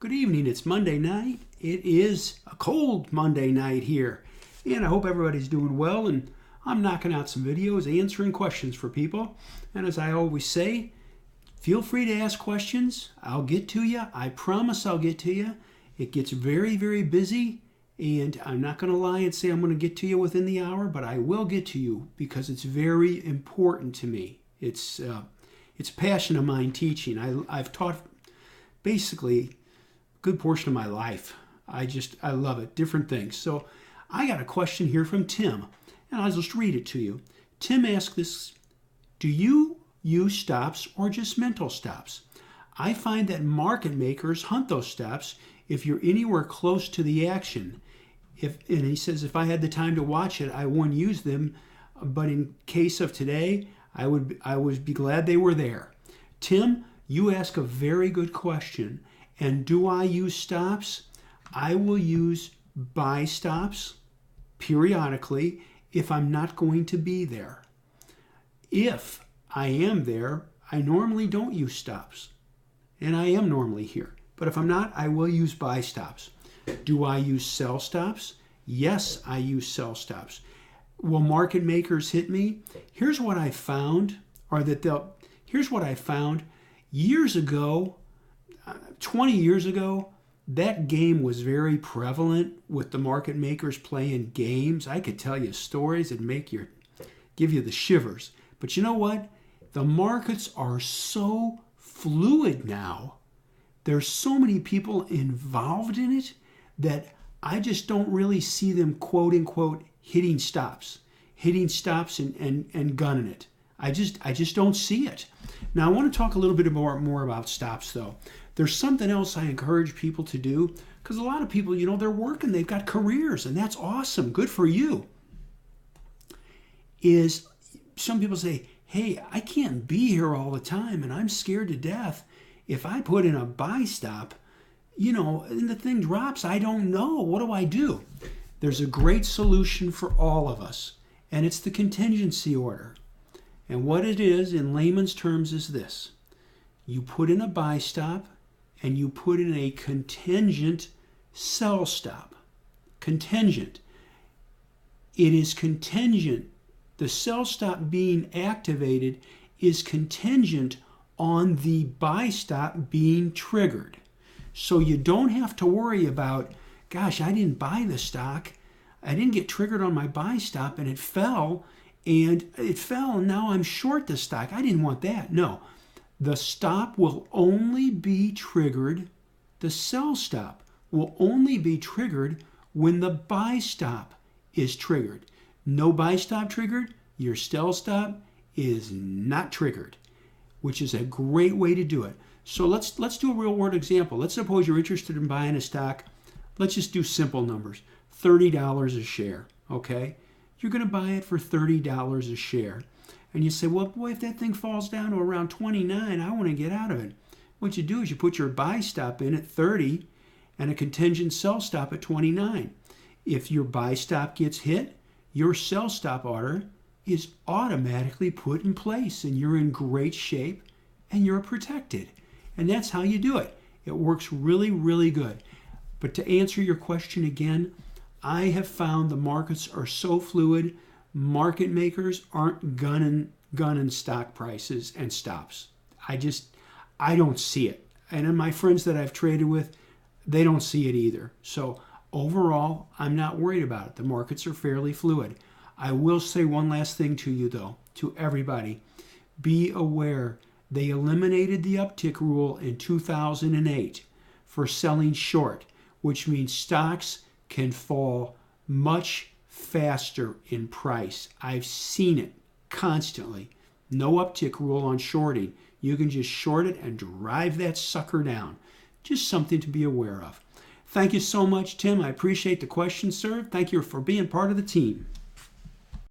Good evening. It's Monday night. It is a cold Monday night here. And I hope everybody's doing well. And I'm knocking out some videos, answering questions for people. And as I always say, feel free to ask questions. I'll get to you. I promise I'll get to you. It gets very, very busy. And I'm not going to lie and say I'm going to get to you within the hour, but I will get to you because it's very important to me. It's a passion of mine teaching. I've taught basically good portion of my life. I love it. Different things. So I got a question here from Tim, and I'll just read it to you. Tim asked this: do you use stops or just mental stops? I find that market makers hunt those stops if you're anywhere close to the action. And he says, if I had the time to watch it, I wouldn't use them. But in case of today, I would be glad they were there. Tim, you ask a very good question. And do I use stops? I will use buy stops periodically if I'm not going to be there. If I am there, I normally don't use stops. And I am normally here. But if I'm not, I will use buy stops. Do I use sell stops? Yes, I use sell stops. Will market makers hit me? Here's what I found, years ago, 20 years ago, that game was very prevalent with the market makers playing games. I could tell you stories that give you the shivers. But you know what? The markets are so fluid now. There's so many people involved in it that I just don't really see them, quote unquote, hitting stops and gunning it. I just don't see it. Now I want to talk a little bit more about stops though. There's something else I encourage people to do, because a lot of people, they're working, they've got careers, and that's awesome. Good for you. Is some people say, hey, I can't be here all the time and I'm scared to death. If I put in a buy stop, and the thing drops, I don't know. What do I do? There's a great solution for all of us, and it's the contingency order. And what it is in layman's terms is this: you put in a buy stop and you put in a contingent sell stop. Contingent. It is contingent. The sell stop being activated is contingent on the buy stop being triggered. So you don't have to worry about, gosh, I didn't buy the stock. I didn't get triggered on my buy stop and it fell and now I'm short the stock. I didn't want that. No. The stop will only be triggered, the sell stop will only be triggered when the buy stop is triggered. No buy stop triggered, your sell stop is not triggered, which is a great way to do it. So let's do a real world example. Let's suppose you're interested in buying a stock. Let's just do simple numbers. $30 a share, okay? You're going to buy it for $30 a share. And you say, well, boy, if that thing falls down to around 29, I want to get out of it. What you do is you put your buy stop in at 30 and a contingent sell stop at 29. If your buy stop gets hit, your sell stop order is automatically put in place and you're in great shape and you're protected. And that's how you do it. It works really, really good. But to answer your question again, I have found the markets are so fluid, market makers aren't gunning stock prices and stops. I don't see it. And then my friends that I've traded with, they don't see it either. So overall, I'm not worried about it. The markets are fairly fluid. I will say one last thing to you though, to everybody. Be aware, they eliminated the uptick rule in 2008 for selling short, which means stocks can fall much faster in price. I've seen it constantly. No uptick rule on shorting. You can just short it and drive that sucker down. Just something to be aware of. Thank you so much, Tim. I appreciate the question, sir. Thank you for being part of the team.